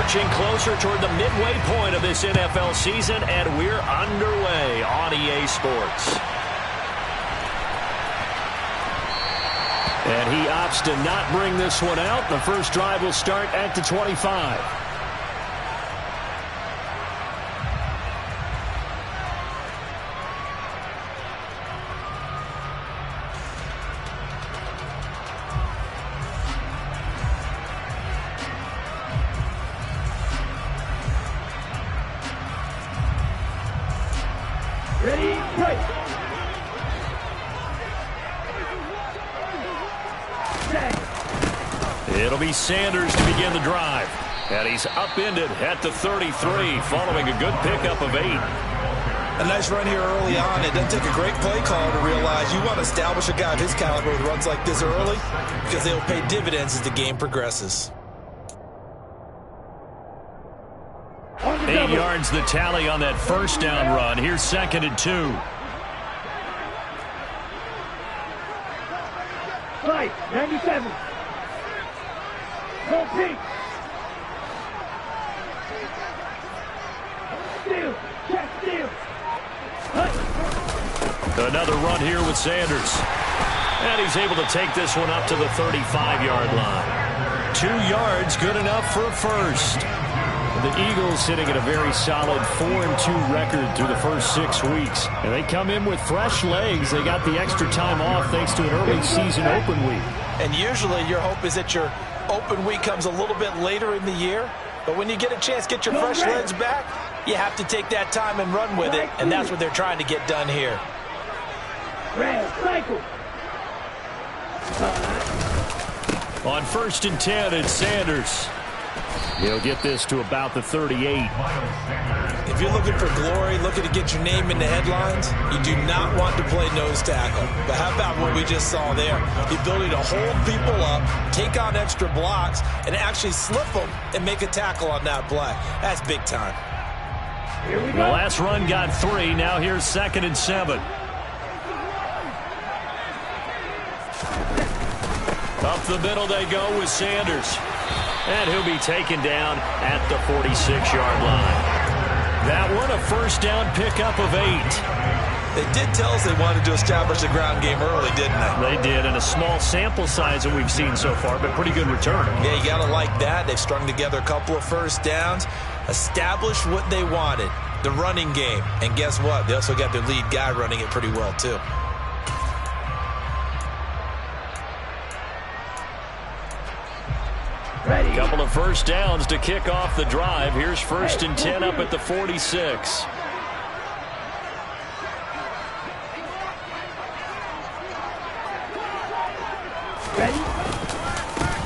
Inching closer toward the midway point of this NFL season, and we're underway on EA Sports. And he opts to not bring this one out. The first drive will start at the 25. Ready, break. It'll be Sanders to begin the drive. And he's upended at the 33 following a good pickup of 8. A nice run here early on. It doesn't take a great play caller to realize you want to establish a guy of his caliber with runs like this early because they'll pay dividends as the game progresses. 8 yards the tally on that first down run. Here's 2nd and 2. Right, 97. Go pink. Steal. Check steal. Another run here with Sanders. And he's able to take this one up to the 35-yard line. 2 yards, good enough for a first. The Eagles sitting at a very solid 4-2 record through the first 6 weeks. And they come in with fresh legs. They got the extra time off thanks to an early season open week. And usually your hope is that your open week comes a little bit later in the year. But when you get a chance to get your fresh legs back, you have to take that time and run with it. And that's what they're trying to get done here. On 1st and 10, it's Sanders. He'll get this to about the 38. If you're looking for glory, looking to get your name in the headlines, you do not want to play nose tackle. But how about what we just saw there? The ability to hold people up, take on extra blocks, and actually slip them and make a tackle on that play. That's big time. The last run got 3. Now here's 2nd and 7. Up the middle they go with Sanders. And he'll be taken down at the 46-yard line. That one, a first down pickup of 8. They did tell us they wanted to establish the ground game early, didn't they? They did, and a small sample size that we've seen so far, but pretty good return. Yeah, you got to like that. They've strung together a couple of first downs, established what they wanted, the running game. And guess what? They also got their lead guy running it pretty well, too. A couple of first downs to kick off the drive. Here's 1st and 10 up at the 46.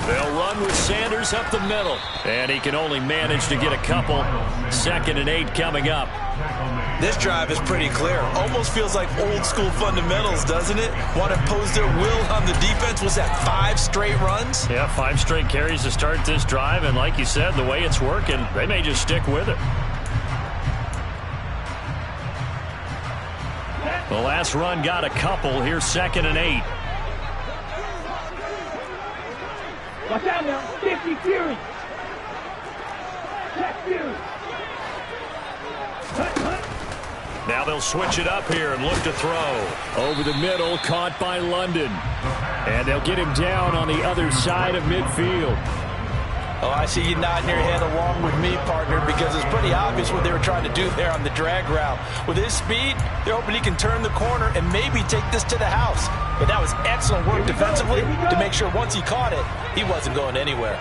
They'll run with Sanders up the middle. And he can only manage to get a couple. 2nd and 8 coming up. This drive is pretty clear. Almost feels like old school fundamentals, doesn't it? Want to impose their will on the defense. Was that 5 straight runs? Yeah, 5 straight carries to start this drive. And like you said, the way it's working, they may just stick with it. The last run got a couple. Here's 2nd and 8. Watch out now. 50 Fury. Check Fury. Now they'll switch it up here and look to throw. Over the middle, caught by London. And they'll get him down on the other side of midfield. Oh, I see you nodding your head along with me, partner, because it's pretty obvious what they were trying to do there on the drag route. With his speed, they're hoping he can turn the corner and maybe take this to the house. But that was excellent work defensively to make sure once he caught it, he wasn't going anywhere.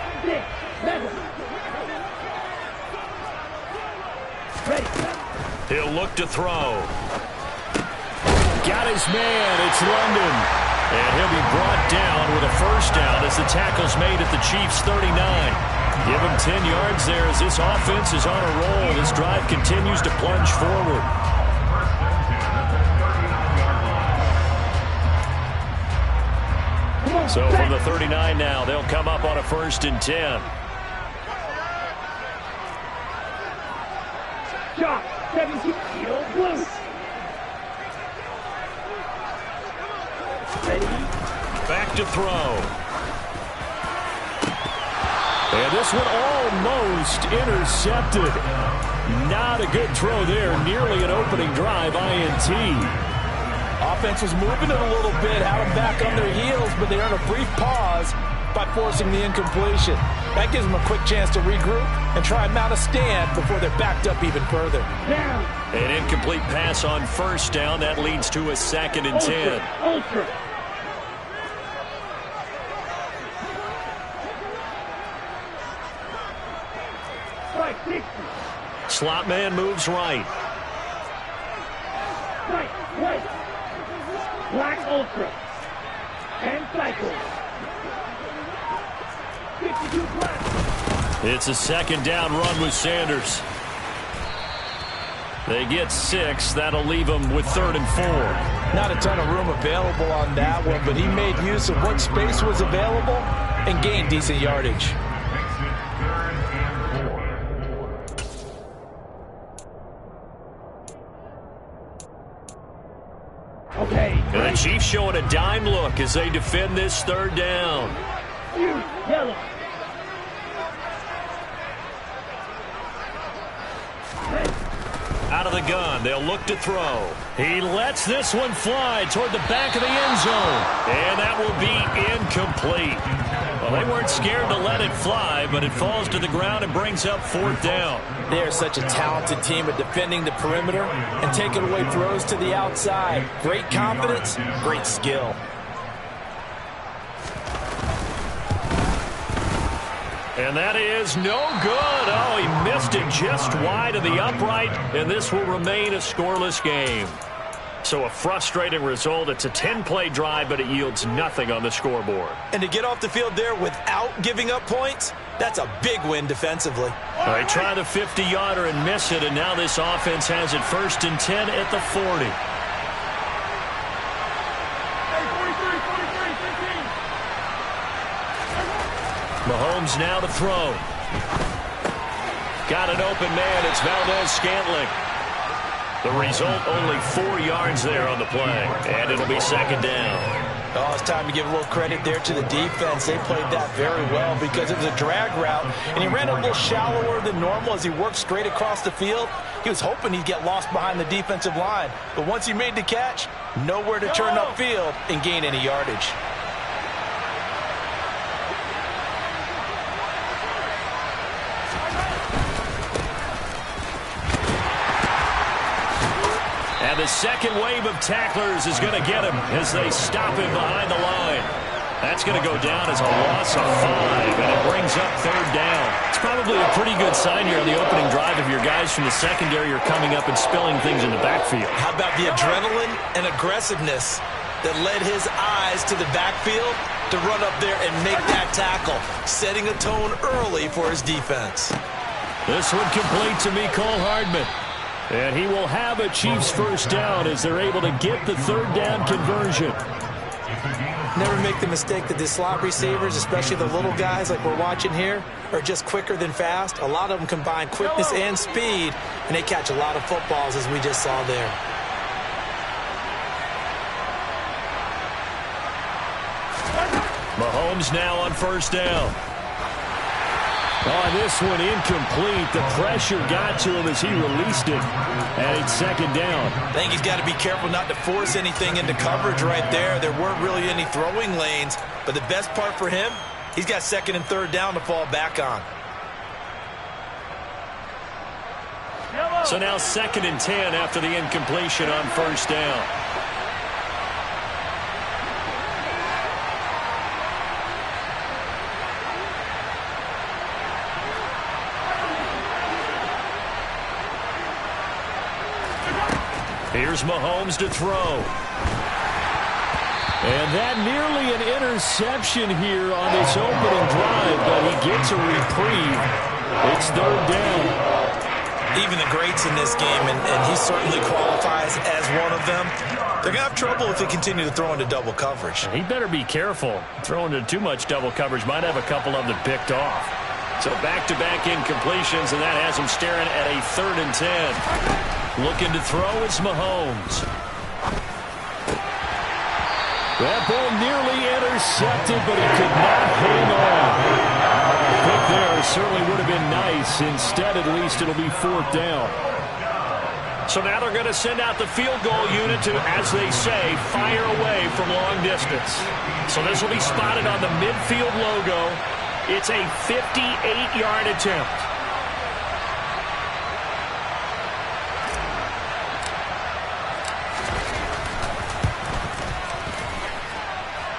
He'll look to throw. Got his man. It's London. And he'll be brought down with a first down as the tackle's made at the Chiefs' 39. Give him 10 yards there as this offense is on a roll. This drive continues to plunge forward. So from the 39 now, they'll come up on a 1st and 10. Shot. 17. Blue. Back to throw. And this one almost intercepted. Not a good throw there. Nearly an opening drive INT. Offense was moving it a little bit, had them back on their heels, but they earned a brief pause by forcing the incompletion. That gives them a quick chance to regroup and try and mount a stand before they're backed up even further. Down. An incomplete pass on first down. That leads to a 2nd and 10. Ultra. Strike 60. Slot man moves right. Strike right. Black Ultra. And cycle. 52 black. It's a 2nd down run with Sanders. They get 6. That'll leave them with 3rd and 4. Not a ton of room available on that one, but he made use of what space was available and gained decent yardage. Okay. And the Chiefs showing a dime look as they defend this 3rd down. Yellow. Out of the gun, they'll look to throw. He lets this one fly toward the back of the end zone. And that will be incomplete. Well, they weren't scared to let it fly, but it falls to the ground and brings up 4th down. They are such a talented team at defending the perimeter and taking away throws to the outside. Great confidence, great skill. And that is no good. Oh, he missed it just wide of the upright, and this will remain a scoreless game. So a frustrating result. It's a 10-play drive, but it yields nothing on the scoreboard. And to get off the field there without giving up points, that's a big win defensively. They try the 50-yarder and miss it, and now this offense has it 1st and 10 at the 40. Mahomes now to throw. Got an open man. It's Valdez-Scantling. The result, only 4 yards there on the play. And it'll be 2nd down. Oh, it's time to give a little credit there to the defense. They played that very well because it was a drag route, and he ran a little shallower than normal as he worked straight across the field. He was hoping he'd get lost behind the defensive line, but once he made the catch, nowhere to turn upfield and gain any yardage. And the second wave of tacklers is going to get him as they stop him behind the line. That's going to go down as a loss of 5, and it brings up 3rd down. It's probably a pretty good sign here on the opening drive if your guys from the secondary are coming up and spilling things in the backfield. How about the adrenaline and aggressiveness that led his eyes to the backfield to run up there and make that tackle, setting a tone early for his defense. This one complete to Mecole Hardman. And he will have a Chiefs 1st down as they're able to get the 3rd down conversion. Never make the mistake that the slot receivers, especially the little guys like we're watching here, are just quicker than fast. A lot of them combine quickness and speed, and they catch a lot of footballs as we just saw there. Mahomes now on 1st down. Oh, this one incomplete. The pressure got to him as he released it. And it's 2nd down. I think he's got to be careful not to force anything into coverage right there. There weren't really any throwing lanes. But the best part for him, he's got 2nd and 3rd down to fall back on. So now 2nd and 10 after the incompletion on 1st down. Here's Mahomes to throw. And that nearly an interception here on this opening drive, but he gets a reprieve. It's 3rd down. Even the greats in this game, and he certainly qualifies as one of them, they're going to have trouble if they continue to throw into double coverage. He better be careful. Throwing into too much double coverage might have a couple of them picked off. So back-to-back incompletions, and that has him staring at a 3rd and 10. Looking to throw, it's Mahomes. That ball nearly intercepted, but he could not hang on. Quick there certainly would have been twice. Instead, at least, it'll be 4th down. So now they're going to send out the field goal unit to, as they say, fire away from long distance. So this will be spotted on the midfield logo. It's a 58-yard attempt.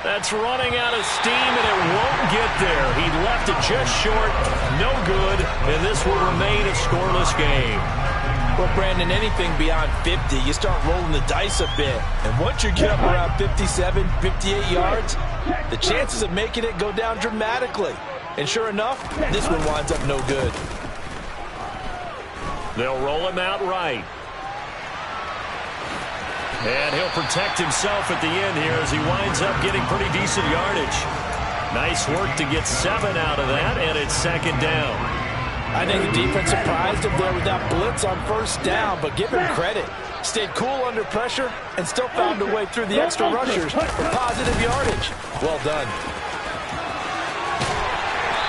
That's running out of steam, and it won't get there. He left it just short. No good, and this will remain a scoreless game. Well, Brandon, anything beyond 50, you start rolling the dice a bit. And once you get up around 57, 58 yards, the chances of making it go down dramatically. And sure enough, this one winds up no good. They'll roll him out right. And he'll protect himself at the end here as he winds up getting pretty decent yardage. Nice work to get 7 out of that, and it's 2nd down. I think the defense surprised him there with that blitz on 1st down, but give him credit. Stayed cool under pressure and still found a way through the extra rushers for positive yardage. Well done.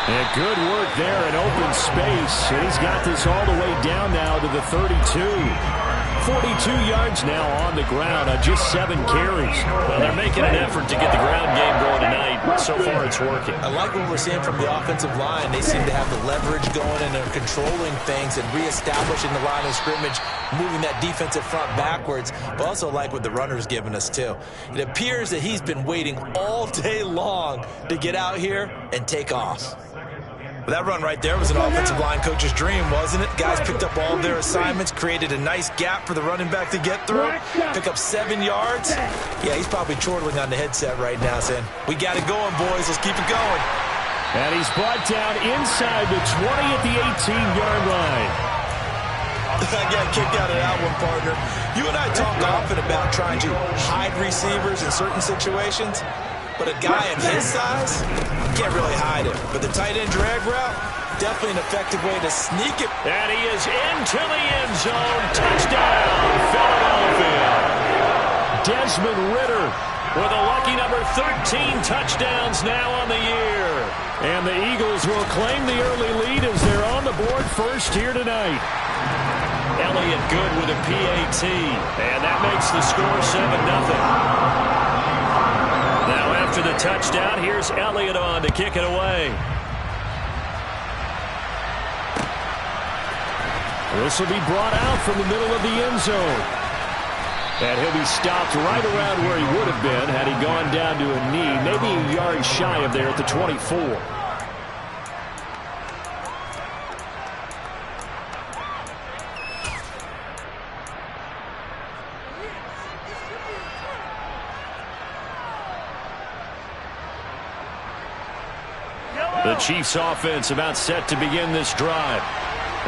And good work there in open space. And he's got this all the way down now to the 32. 42 yards now on the ground on just 7 carries. Well, they're making an effort to get the ground game going tonight. So far, it's working. I like what we're seeing from the offensive line. They seem to have the leverage going, and they're controlling things and reestablishing the line of scrimmage, moving that defensive front backwards. But also like what the runner's giving us, too. It appears that he's been waiting all day long to get out here and take off. That run right there was an offensive line coach's dream, wasn't it? Guys picked up all of their assignments, created a nice gap for the running back to get through, pick up 7 yards. Yeah, he's probably chortling on the headset right now saying, we got it going, boys. Let's keep it going. And he's brought down inside the 20 at the 18-yard line. I got kicked out of that one, partner. You and I talk often about trying to hide receivers in certain situations. But a guy of his size, can't really hide it. But the tight end drag route, definitely an effective way to sneak it. And he is into the end zone. Touchdown, Philadelphia. Desmond Ridder with a lucky number 13 touchdowns now on the year. And the Eagles will claim the early lead as they're on the board first here tonight. Elliott good with a PAT. And that makes the score 7-0. Now after the touchdown, here's Elliott on to kick it away. This will be brought out from the middle of the end zone. And he'll be stopped right around where he would have been had he gone down to a knee, maybe a yard shy of there at the 24. The Chiefs offense about set to begin this drive.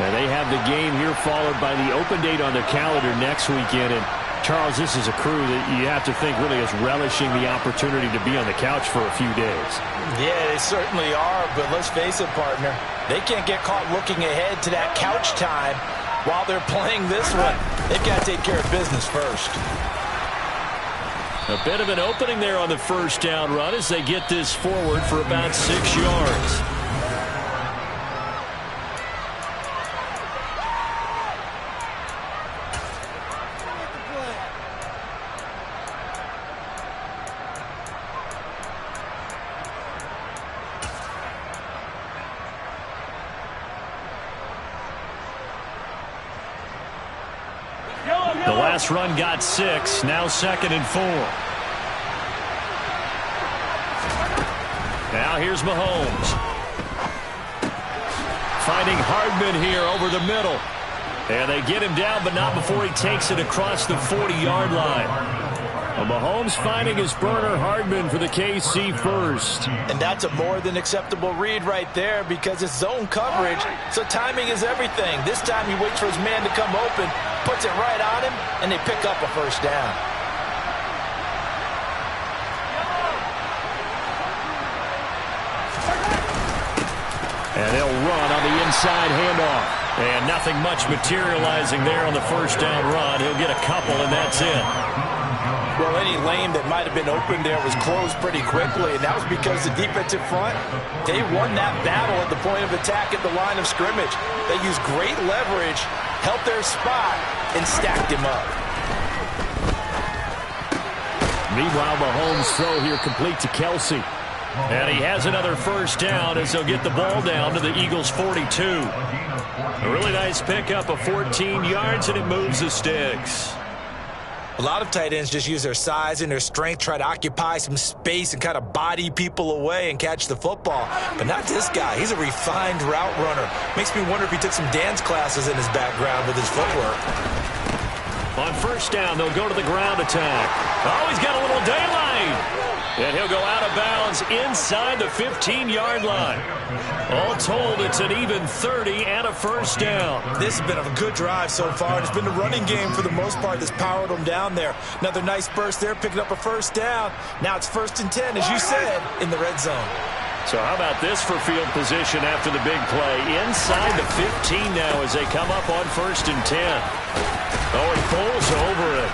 And they have the game here followed by the open date on their calendar next weekend. And Charles, this is a crew that you have to think really is relishing the opportunity to be on the couch for a few days. Yeah, they certainly are, but let's face it, partner. They can't get caught looking ahead to that couch time while they're playing this one. They've got to take care of business first. A bit of an opening there on the 1st down run as they get this forward for about 6 yards. The last run got 6, now 2nd and 4. Now here's Mahomes. Finding Hardman here over the middle. And they get him down, but not before he takes it across the 40-yard line. Mahomes finding his burner Hardman for the KC first. And that's a more than acceptable read right there because it's zone coverage, so timing is everything. This time he waits for his man to come open, puts it right on him, and they pick up a 1st down. And they'll run on the inside handoff. And nothing much materializing there on the 1st down run. He'll get a couple, and that's it. Well, any lane that might have been open there was closed pretty quickly, and that was because the defensive front, they won that battle at the point of attack at the line of scrimmage. They used great leverage, held their spot, and stacked him up. Meanwhile, Mahomes' throw here complete to Kelsey. And he has another first down as they'll get the ball down to the Eagles' 42. A really nice pickup of 14 yards, and it moves the sticks. A lot of tight ends just use their size and their strength, try to occupy some space and kind of body people away and catch the football. But not this guy. He's a refined route runner. Makes me wonder if he took some dance classes in his background with his footwork. On first down, they'll go to the ground attack. Oh, he's got a little daylight. And he'll go out of bounds inside the 15-yard line. All told, it's an even 30 and a first down. This has been a good drive so far. It's been the running game for the most part that's powered them down there. Another nice burst there, picking up a first down. Now it's 1st and 10, as you said, in the red zone. So how about this for field position after the big play? Inside the 15 now as they come up on 1st and 10. Oh, he pulls over it.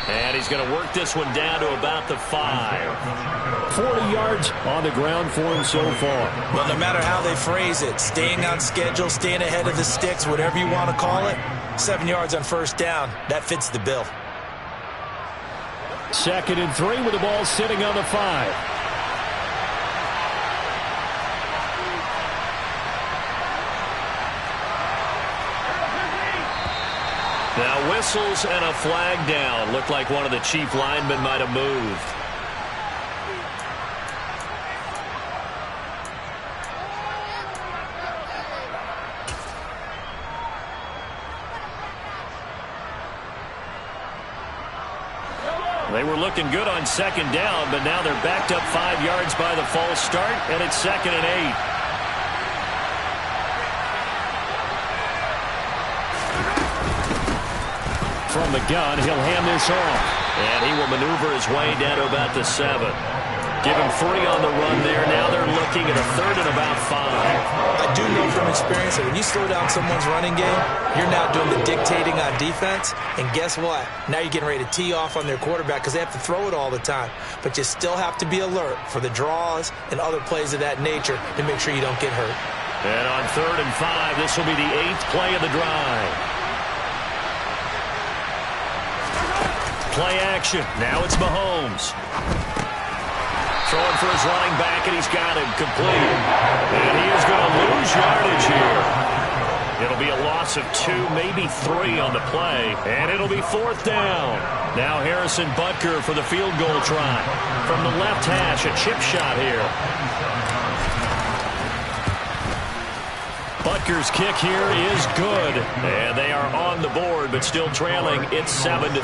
And he's going to work this one down to about the 5. 40 yards on the ground for him so far. Well, no matter how they phrase it, staying on schedule, staying ahead of the sticks, whatever you want to call it, 7 yards on first down, that fits the bill. 2nd and 3 with the ball sitting on the 5. Now whistles and a flag down. Looked like one of the chief linemen might have moved. They were looking good on 2nd down, but now they're backed up 5 yards by the false start, and it's 2nd and 8. From the gun, he'll hand this off. And he will maneuver his way down to about the 7. Give him 3 on the run there. Now they're looking at a 3rd and about 5. I do know from experience that when you slow down someone's running game, you're now doing the dictating on defense. And guess what? Now you're getting ready to tee off on their quarterback because they have to throw it all the time. But you still have to be alert for the draws and other plays of that nature to make sure you don't get hurt. And on 3rd and 5, this will be the 8th play of the drive. Play action. Now it's Mahomes. Throwing for his running back, and he's got him complete. And he is going to lose yardage here. It'll be a loss of 2, maybe 3 on the play. And it'll be 4th down. Now Harrison Butker for the field goal try. From the left hash, a chip shot here. Butker's kick here is good. And they are on the board, but still trailing. It's 7-3.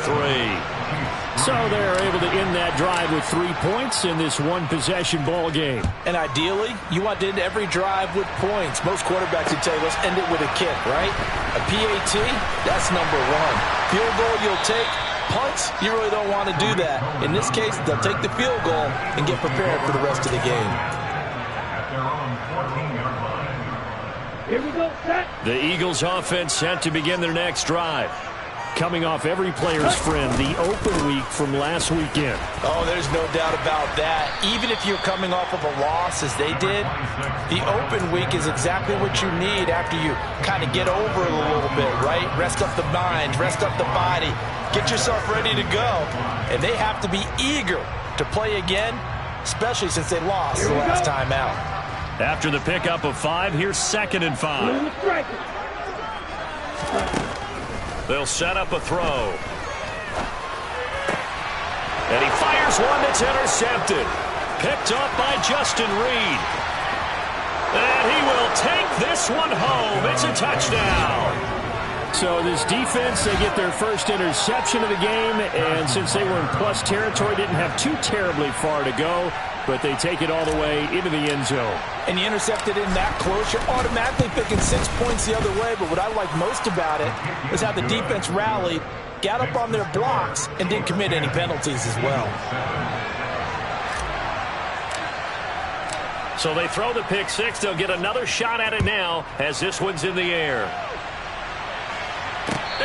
So they're able to end that drive with 3 points in this one-possession ball game. And ideally, you want to end every drive with points. Most quarterbacks would tell you, let's end it with a kick, right? A PAT, that's number 1. Field goal you'll take. Punts, you really don't want to do that. In this case, they'll take the field goal and get prepared for the rest of the game. Here we go, set. The Eagles offense set to begin their next drive. Coming off every player's friend, the open week from last weekend. Oh, there's no doubt about that. Even if you're coming off of a loss as they did, the open week is exactly what you need after you kind of get over it a little bit, right? Rest up the mind, rest up the body, get yourself ready to go. And they have to be eager to play again, especially since they lost the last time out. After the pickup of 5, here's 2nd and 5. They'll set up a throw. And he fires one that's intercepted. Picked up by Justin Reed. And he will take this one home. It's a touchdown. So this defense, they get their first interception of the game. And since they were in plus territory, didn't have too terribly far to go. But they take it all the way into the end zone. And you intercepted in that close, you're automatically picking 6 points the other way. But what I like most about it is how the defense rallied, got up on their blocks, and didn't commit any penalties as well. So they throw the pick 6. They'll get another shot at it now as this one's in the air.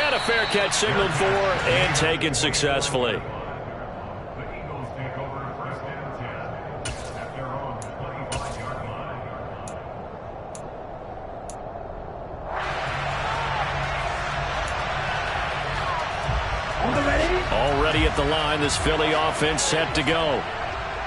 And a fair catch signaled for and taken successfully. ready at the line. This Philly offense set to go.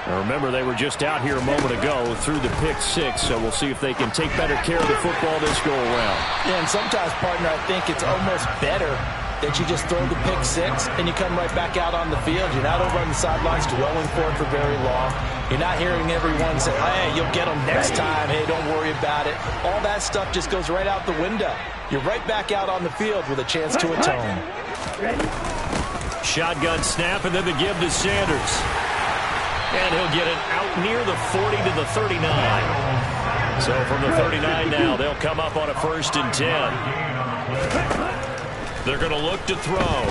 Now remember, they were just out here a moment ago through the pick six, so we'll see if they can take better care of the football this go-around. Yeah, and sometimes, partner, I think it's almost better that you just throw the pick six and you come right back out on the field. You're not over on the sidelines dwelling for it for very long. You're not hearing everyone say, hey, you'll get them next time. Hey, don't worry about it. All that stuff just goes right out the window. You're right back out on the field with a chance to atone. Shotgun snap, and then the give to Sanders. And he'll get it out near the 40 to the 39. So from the 39 now, they'll come up on a 1st and 10. They're going to look to throw.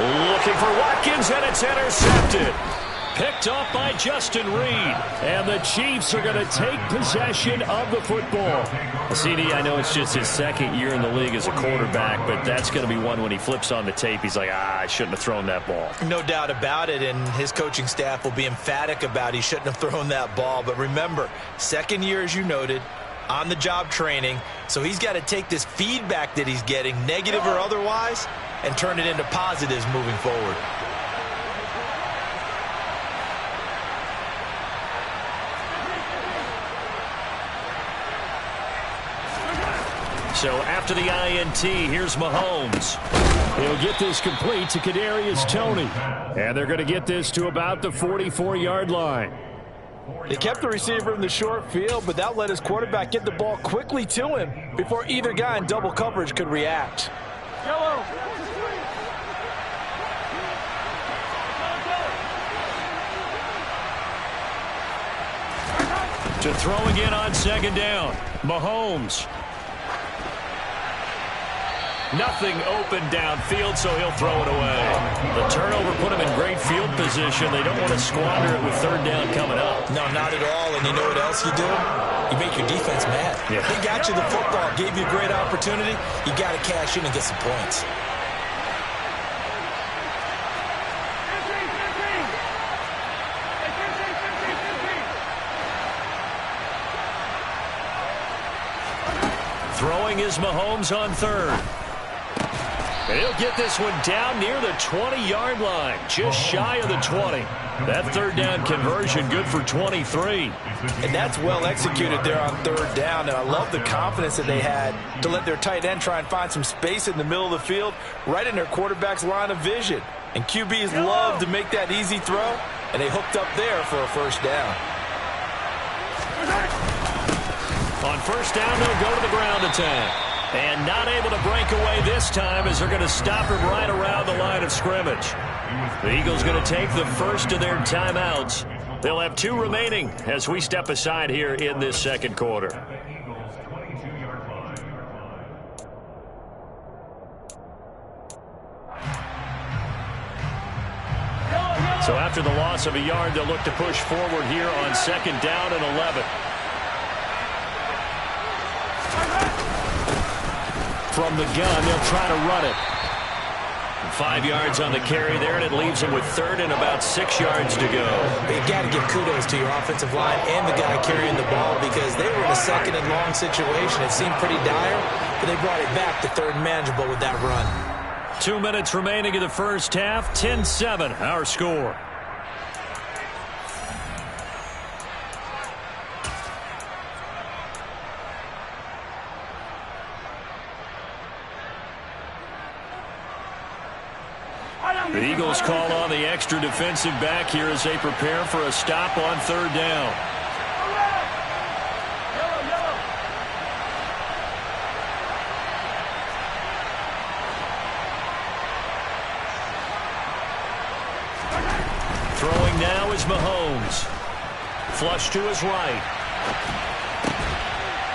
Looking for Watkins, and it's intercepted. Picked off by Justin Reed. And the Chiefs are going to take possession of the football. CD, I know it's just his 2nd year in the league as a quarterback, but that's going to be one when he flips on the tape. He's like, I shouldn't have thrown that ball. No doubt about it, and his coaching staff will be emphatic about he shouldn't have thrown that ball. But remember, 2nd year, as you noted, on-the-job training, so he's got to take this feedback that he's getting, negative or otherwise, and turn it into positives moving forward. So after the INT, here's Mahomes. He'll get this complete to Kadarius Toney. And they're going to get this to about the 44-yard line. They kept the receiver in the short field, but that let his quarterback get the ball quickly to him before either guy in double coverage could react. To throw again on 2nd down. Mahomes. Nothing open downfield, so he'll throw it away. The turnover put him in great field position. They don't want to squander it with 3rd down coming up. No, not at all. And you know what else you do? You make your defense mad. Yeah. They got you the football, gave you a great opportunity. You got to cash in and get some points. Throwing is Mahomes on 3rd. And he'll get this one down near the 20-yard line, just shy of the 20. That 3rd down conversion good for 23. And that's well executed there on 3rd down. And I love the confidence that they had to let their tight end try and find some space in the middle of the field, right in their quarterback's line of vision. And QBs love to make that easy throw, and they hooked up there for a 1st down. On 1st down, they'll go to the ground attack. And not able to break away this time as they're going to stop him right around the line of scrimmage. The Eagles going to take the first of their timeouts. They'll have 2 remaining as we step aside here in this 2nd quarter. So after the loss of a yard, they'll look to push forward here on 2nd down and 11. From the gun, they'll try to run it. 5 yards on the carry there, and it leaves them with 3rd and about 6 yards to go. You've got to give kudos to your offensive line and the guy carrying the ball because they were in a 2nd and long situation. It seemed pretty dire, but they brought it back to 3rd and manageable with that run. 2 minutes remaining in the 1st half. 10-7, our score. The Eagles call on the extra defensive back here as they prepare for a stop on 3rd down. Throwing now is Mahomes. Flush to his right.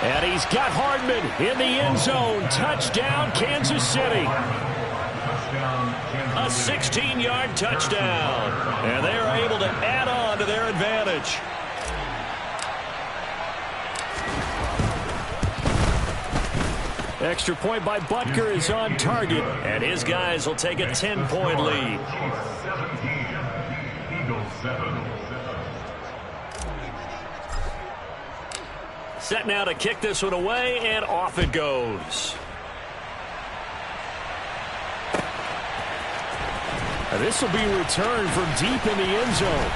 And he's got Hardman in the end zone. Touchdown, Kansas City. A 16-yard touchdown. And they are able to add on to their advantage. Extra point by Butker is on target. And his guys will take a 10-point lead. Set now to kick this one away, and off it goes. And this will be returned from deep in the end zone.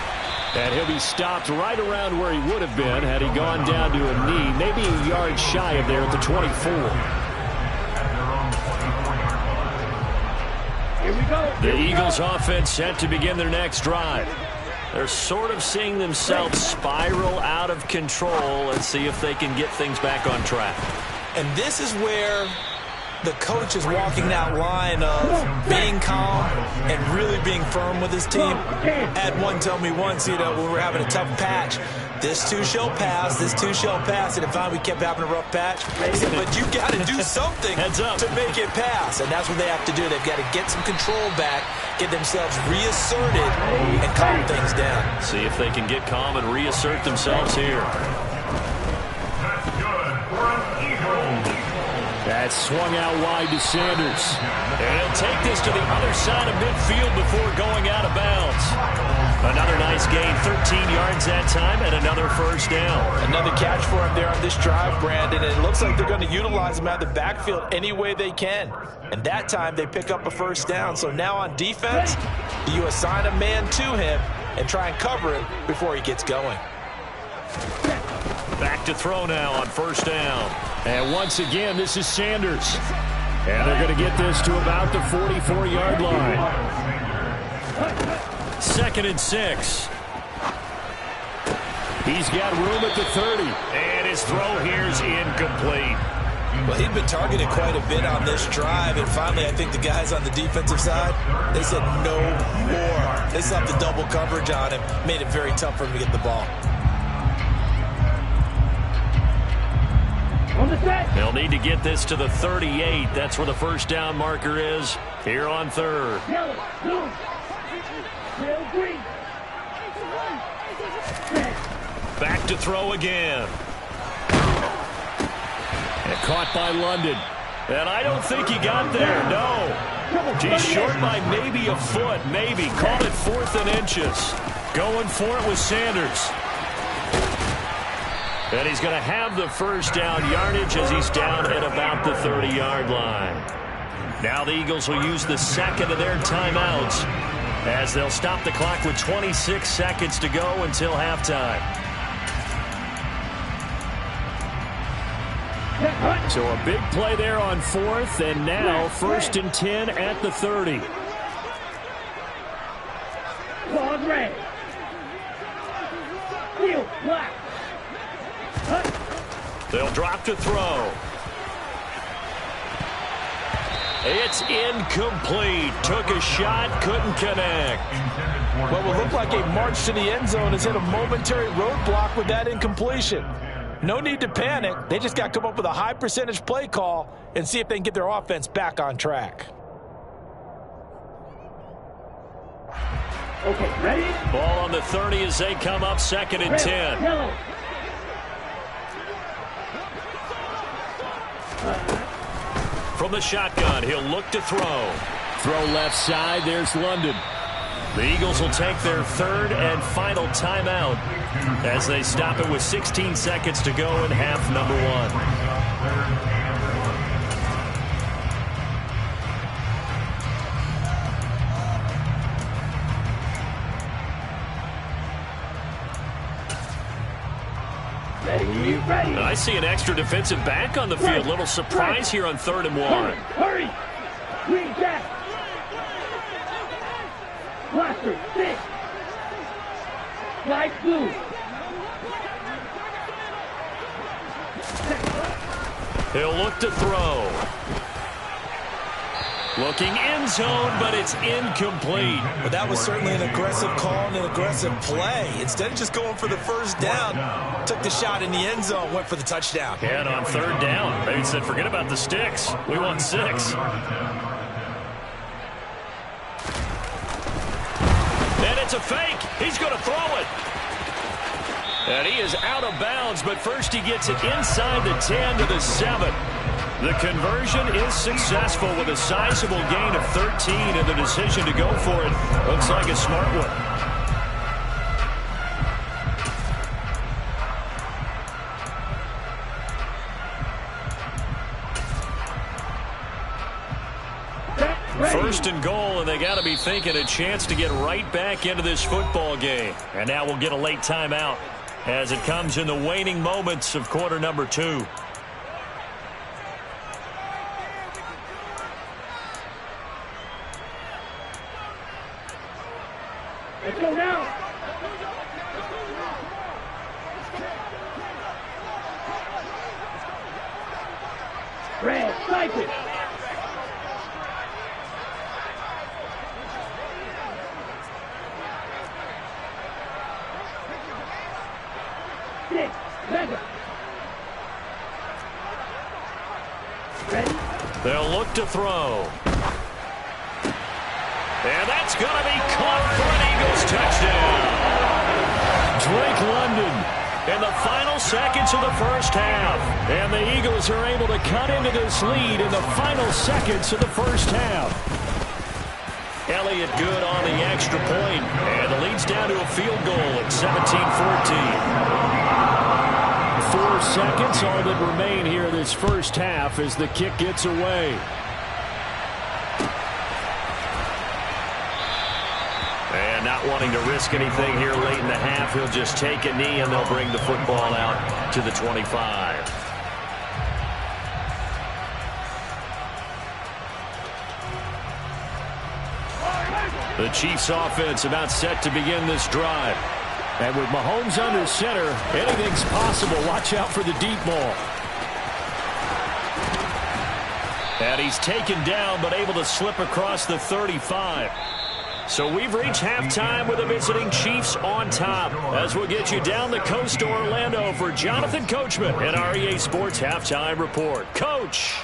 And he'll be stopped right around where he would have been had he gone down to a knee, maybe a yard shy of there at the 24. Here we go. The Eagles offense set to begin their next drive. They're sort of seeing themselves spiral out of control. Let's see if they can get things back on track. And this is where the coach is walking that line of being calm and really being firm with his team. Had one tell me once, when we were having a tough patch, this too shall pass, this too shall pass. And finally we kept having a rough patch. He said, but you got to do something to make it pass. And that's what they have to do. They've got to get some control back, get themselves reasserted, and calm things down. See if they can get calm and reassert themselves here. That's swung out wide to Sanders. And he'll take this to the other side of midfield before going out of bounds. Another nice gain, 13 yards that time, and another first down. Another catch for him there on this drive, Brandon. And it looks like they're going to utilize him out of the backfield any way they can. And that time they pick up a first down. So now on defense, you assign a man to him and try and cover him before he gets going. Back to throw now on first down. And once again, this is Sanders. And they're going to get this to about the 44-yard line. 2nd and 6. He's got room at the 30. And his throw here is incomplete. Well, he'd been targeted quite a bit on this drive, and finally I think the guys on the defensive side, they said no more. They slapped the double coverage on him, made it very tough for him to get the ball. They'll need to get this to the 38. That's where the first down marker is here on 3rd. Yellow, blue, yellow, green. Back to throw again. And caught by London. And I don't think he got there, no. He's short by maybe a foot, maybe. Call it 4th and inches. Going for it with Sanders. And he's going to have the first down yardage as he's down at about the 30-yard line. Now the Eagles will use the second of their timeouts as they'll stop the clock with 26 seconds to go until halftime. So a big play there on 4th, and now 1st and 10 at the 30. Claws red. Field black. They'll drop to throw. It's incomplete. Took a shot, couldn't connect. What will look like a march to the end zone has hit a momentary roadblock with that incompletion. No need to panic. They just got to come up with a high percentage play call and see if they can get their offense back on track. Okay, ready? Ball on the 30 as they come up 2nd and 10. Yellow. From the shotgun, he'll look to throw. Throw left side, there's London. The Eagles will take their 3rd and final timeout as they stop it with 16 seconds to go in half number 1. Ready. I see an extra defensive back on the field. Little surprise here on 3rd and 1. Hurry. Green jack. Blaster, 6. Light blue. He'll look to throw. Looking end zone, but it's incomplete. But that was certainly an aggressive call and an aggressive play. Instead of just going for the first down, took the shot in the end zone, went for the touchdown. And on 3rd down, they said, forget about the sticks. We want 6. And it's a fake. He's going to throw it. And he is out of bounds, but first he gets it inside the 10 to the 7. The conversion is successful with a sizable gain of 13, and the decision to go for it looks like a smart one. First and goal, and they got to be thinking a chance to get right back into this football game. And now we'll get a late timeout as it comes in the waning moments of quarter number 2. Let's go now. Red, cycle. Six, leather. Ready? They'll look to throw. And that's going to be caught for an Eagles touchdown. Drake London in the final seconds of the first half. And the Eagles are able to cut into this lead in the final seconds of the first half. Elliott good on the extra point, and the lead's down to a field goal at 17-14. 4 seconds, all that remain here this first half as the kick gets away. And not wanting to risk anything here late in the half, he'll just take a knee and they'll bring the football out to the 25. The Chiefs offense about set to begin this drive. And with Mahomes under center, anything's possible. Watch out for the deep ball. And he's taken down but able to slip across the 35. So we've reached halftime with the visiting Chiefs on top. As we'll get you down the coast to Orlando for Jonathan Coachman and our EA Sports Halftime Report. Coach.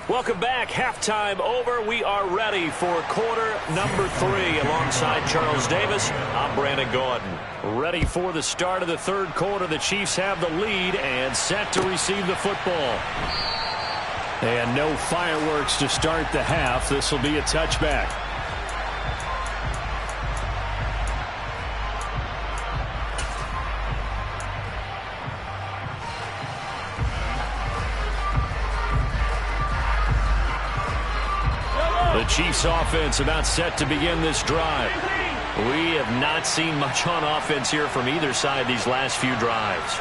Welcome back. Halftime over. We are ready for quarter number 3 alongside Charles Davis. I'm Brandon Gaudin. Ready for the start of the third quarter. The Chiefs have the lead and set to receive the football. And no fireworks to start the half. This will be a touchback. The Chiefs offense about set to begin this drive. We have not seen much on offense here from either side these last few drives.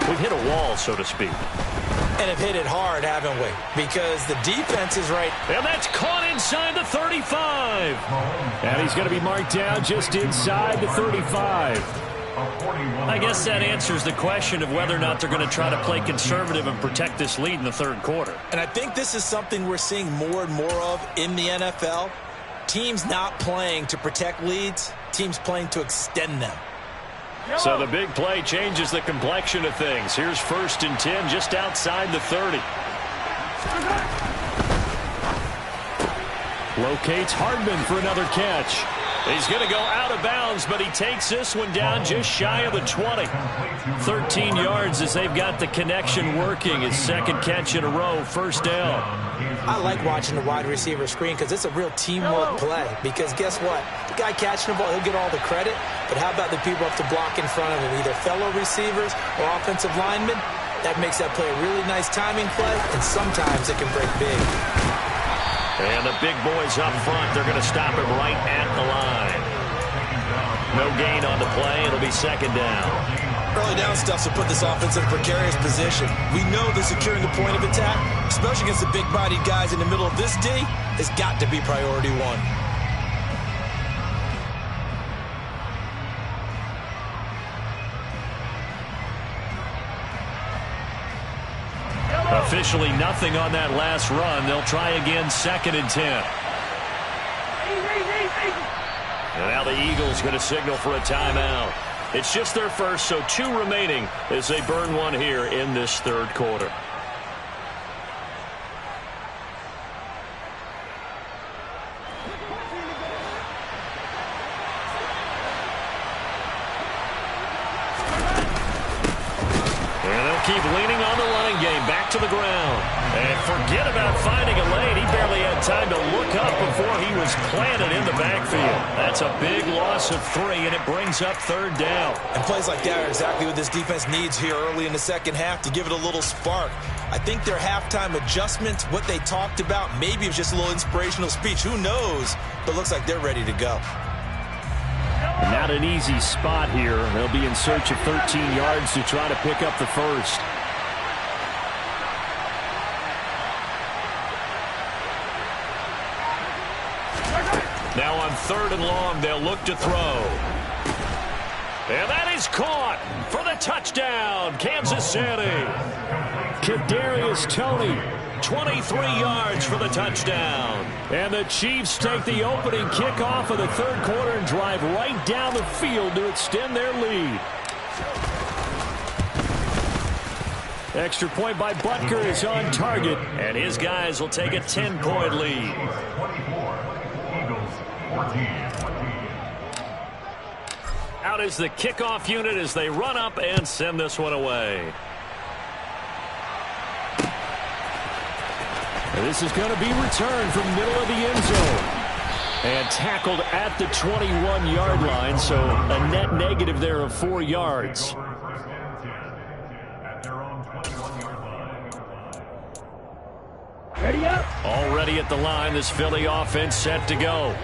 We've hit a wall, so to speak. And have hit it hard, haven't we? Because the defense is right. And that's caught inside the 35. And he's going to be marked down just inside the 35. I guess that answers the question of whether or not they're going to try to play conservative and protect this lead in the third quarter. And I think this is something we're seeing more and more of in the NFL. Teams not playing to protect leads, teams playing to extend them. So the big play changes the complexion of things. Here's 1st and 10 just outside the 30. Locates Hardman for another catch. He's going to go out of bounds, but he takes this one down just shy of the 20. 13 yards as they've got the connection working. His second catch in a row, first down. I like watching the wide receiver screen because it's a real teamwork play. Because guess what? The guy catching the ball, he'll get all the credit. But how about the people up to block in front of him, either fellow receivers or offensive linemen? That makes that play a really nice timing play, and sometimes it can break big. And the big boys up front, they're going to stop him right at the line. No gain on the play. It'll be second down. Early down stuff will put this offense in a precarious position. We know that securing the point of attack, especially against the big-bodied guys in the middle of this D, has got to be priority one. Officially nothing on that last run. They'll try again, 2nd and 10. And now the Eagles going to signal for a timeout. It's just their first, so 2 remaining as they burn one here in this third quarter. And They'll keep leaning on the running game. Back to the ground. And forget about finding a lane. He barely had time to look up before he was planted in the backfield. That's a big loss of 3, and it brings up 3rd down. And plays like that are exactly what this defense needs here early in the second half to give it a little spark. I think their halftime adjustments, what they talked about, maybe it was just a little inspirational speech. Who knows? But it looks like they're ready to go. Not an easy spot here. They'll be in search of 13 yards to try to pick up the first. Now on 3rd and long, they'll look to throw. And that is caught for the touchdown, Kansas City. Kadarius Toney, 23 yards for the touchdown. And the Chiefs take the opening kickoff of the 3rd quarter and drive right down the field to extend their lead. Extra point by Butker is on target, and his guys will take a 10-point lead. Out is the kickoff unit as they run up and send this one away. And this is going to be returned from middle of the end zone. And tackled at the 21-yard line, so a net negative there of 4 yards. Ready up. Already at the line, this Philly offense set to go.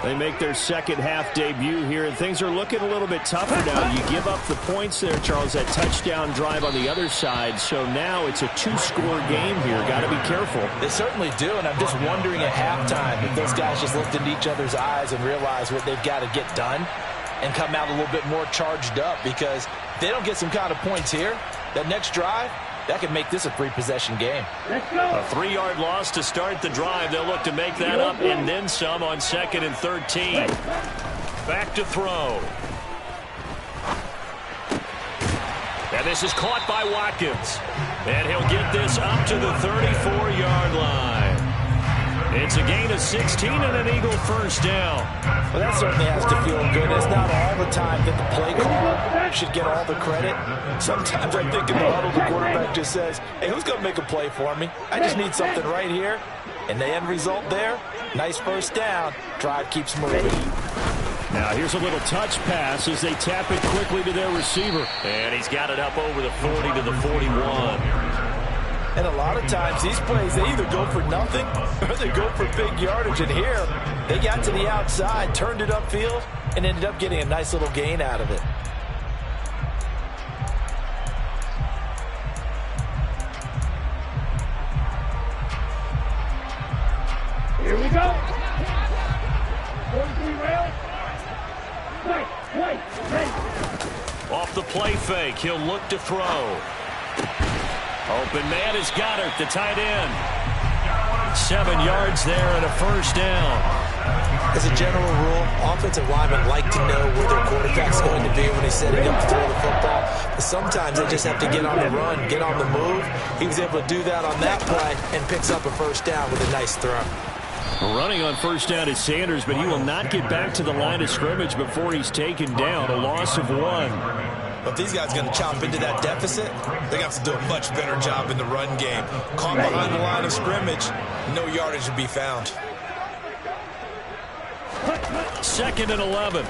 They make their second half debut here, and things are looking a little bit tougher now. You give up the points there, Charles, that touchdown drive on the other side. So now it's a 2-score game here. Got to be careful. They certainly do, and I'm just wondering at halftime if those guys just looked into each other's eyes and realized what they've got to get done and come out a little bit more charged up, because if they don't get some kind of points here, that next drive, that could make this a 3-possession game. Let's go. A 3-yard loss to start the drive. They'll look to make that up and then some on 2nd and 13. Back to throw. And this is caught by Watkins. And he'll get this up to the 34-yard line. It's a gain of 16 and an Eagle first down. Well, that certainly has to feel good. It's not all the time that the play caller should get all the credit. Sometimes I think in the huddle, the quarterback just says, hey, who's going to make a play for me? I just need something right here. And the end result there, nice first down. Drive keeps moving. Now here's a little touch pass as they tap it quickly to their receiver. And he's got it up over the 40 to the 41. And a lot of times these plays, they either go for nothing or they go for big yardage. And here, they got to the outside, turned it upfield, and ended up getting a nice little gain out of it. Here we go. 43 rail. Right, ready. Off the play fake, he'll look to throw. Open man is Goddard, the tight end. 7 yards there and a first down. As a general rule, offensive linemen like to know where their quarterback's going to be when he's setting up to throw the football. But sometimes they just have to get on the run, get on the move. He was able to do that on that play and picks up a first down with a nice throw. Running on first down is Sanders, but he will not get back to the line of scrimmage before he's taken down. A loss of 1. But if these guys are going to chop into that deficit, they got to do a much better job in the run game. Caught behind the line of scrimmage, no yardage to be found. 2nd and 11.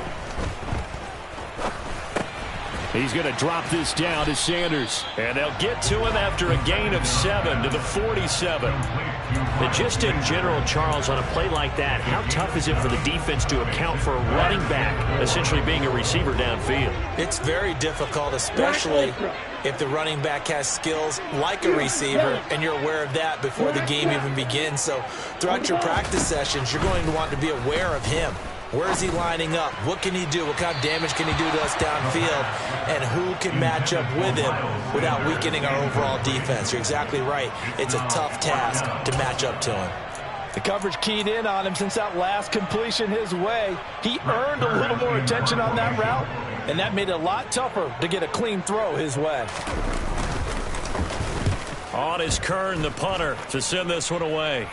He's going to drop this down to Sanders. And they'll get to him after a gain of 7 to the 47. And just in general, Charles, on a play like that, how tough is it for the defense to account for a running back essentially being a receiver downfield? It's very difficult, especially if the running back has skills like a receiver, and you're aware of that before the game even begins. So throughout your practice sessions, you're going to want to be aware of him. Where is he lining up? What can he do? What kind of damage can he do to us downfield? And who can match up with him without weakening our overall defense? You're exactly right. It's a tough task to match up to him. The coverage keyed in on him since that last completion his way. He earned a little more attention on that route, and that made it a lot tougher to get a clean throw his way. On is Kern, the punter, to send this one away.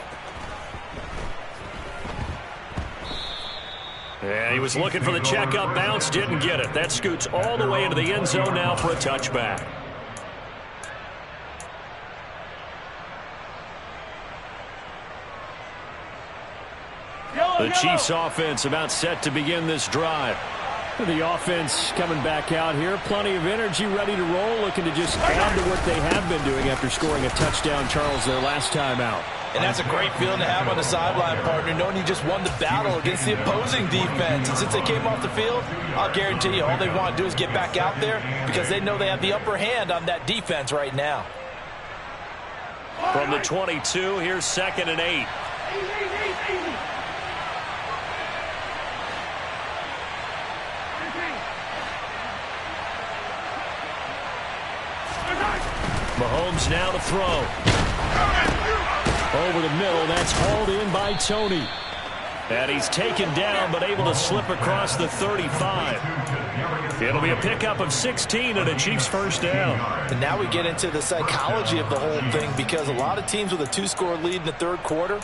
Yeah, he was looking for the checkup bounce, didn't get it. That scoots all the way into the end zone now for a touchback. The Chiefs offense about set to begin this drive. The offense coming back out here. Plenty of energy, ready to roll, looking to just add to what they have been doing after scoring a touchdown, Charles, their last time out. And that's a great feeling to have on the sideline, partner, knowing you just won the battle against the opposing defense. And since they came off the field, I'll guarantee you all they want to do is get back out there because they know they have the upper hand on that defense right now. From the 22, here's 2nd and 8. Mahomes now to throw. Over the middle, that's hauled in by Tony. And he's taken down, but able to slip across the 35. It'll be a pickup of 16 and a Chiefs first down. And now we get into the psychology of the whole thing because a lot of teams with a 2-score lead in the third quarter,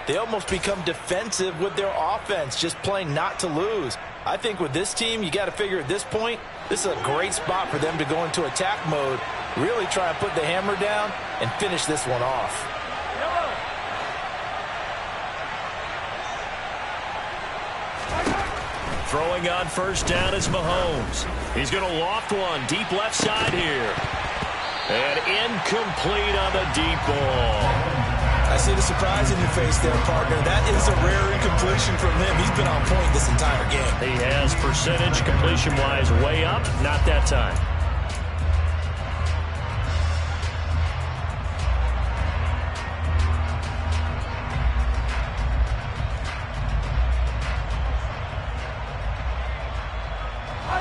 they almost become defensive with their offense, just playing not to lose. I think with this team, you got to figure at this point, this is a great spot for them to go into attack mode, really try and put the hammer down and finish this one off. Throwing on first down is Mahomes. He's going to loft one deep left side here. And incomplete on the deep ball. I see the surprise in your face there, partner. That is a rare incompletion from him. He's been on point this entire game. He has percentage completion-wise way up. Not that time.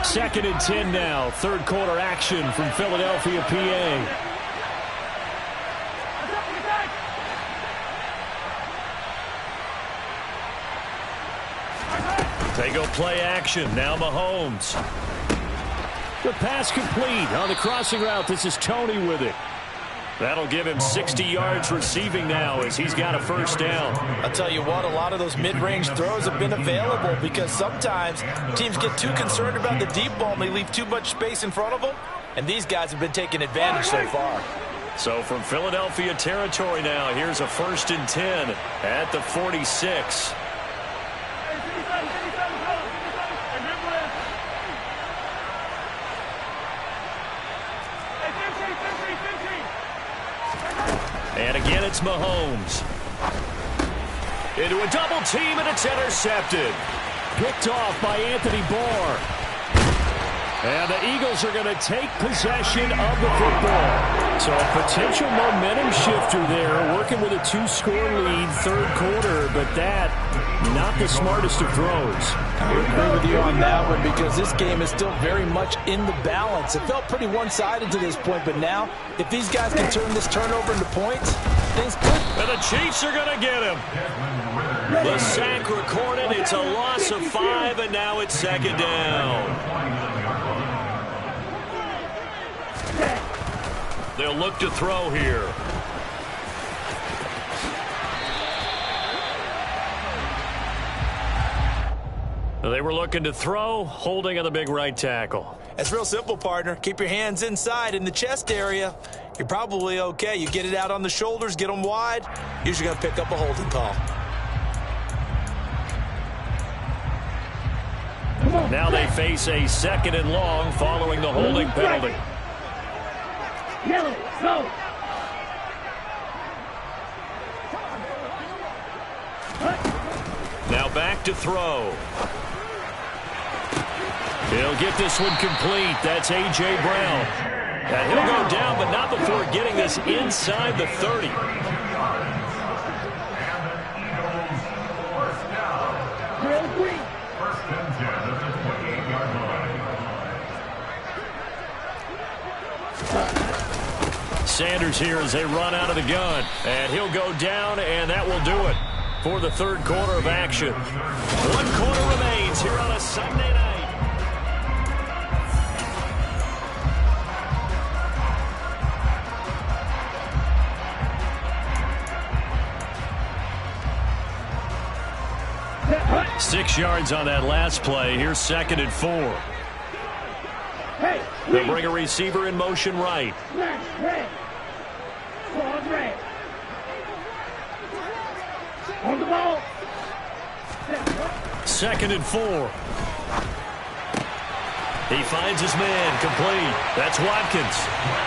Second and 10 now. Third quarter action from Philadelphia, PA. They go play action. Now Mahomes. The pass complete on the crossing route. This is Tony with it. That'll give him 60 yards receiving now as he's got a first down. I'll tell you what, a lot of those mid-range throws have been available because sometimes teams get too concerned about the deep ball and they leave too much space in front of them, and these guys have been taking advantage so far. So from Philadelphia territory now, here's a 1st and 10 at the 46. And again, it's Mahomes. Into a double team, and it's intercepted. Picked off by Anthony Barr. And the Eagles are going to take possession of the football. So a potential momentum shifter there, working with a 2-score lead, third quarter, but that, not the smartest of throws. I agree with you on that one because this game is still very much in the balance. It felt pretty one-sided to this point, but now, if these guys can turn this turnover into points, things could. And the Chiefs are going to get him. The sack recorded. It's a loss of 5, and now it's 2nd down. They'll look to throw here. They were looking to throw, holding on the big right tackle. It's real simple, partner. Keep your hands inside in the chest area. You're probably okay. You get it out on the shoulders, get them wide. Usually going to pick up a holding call. Now they face a 2nd and long following the holding penalty. Yellow, go. Now back to throw. He'll get this one complete. That's A.J. Brown. And he'll go down, but not before getting this inside the 30. Sanders here as they run out of the gun. And he'll go down, and that will do it for the third quarter of action. 1 quarter remains here on a Sunday night. Hey, 6 yards on that last play. Here's 2nd and 4. They'll bring a receiver in motion right. red. Red. On the ball. 2nd and 4. He finds his man, complete. That's Watkins.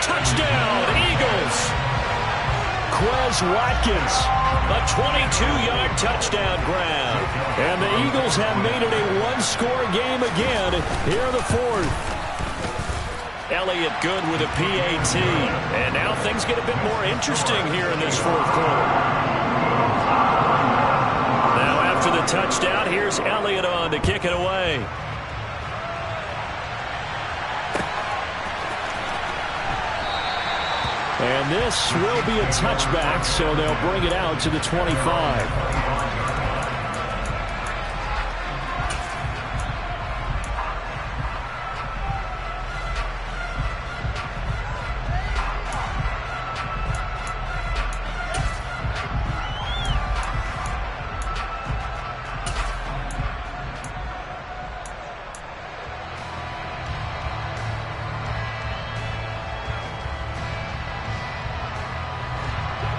Touchdown, Eagles! Quez Watkins, a 22-yard touchdown grab. And the Eagles have made it a one-score game again here in the 4th. Elliott good with a PAT. And now things get a bit more interesting here in this 4th quarter. Now after the touchdown, here's Elliott on to kick it away. And this will be a touchback, so they'll bring it out to the 25.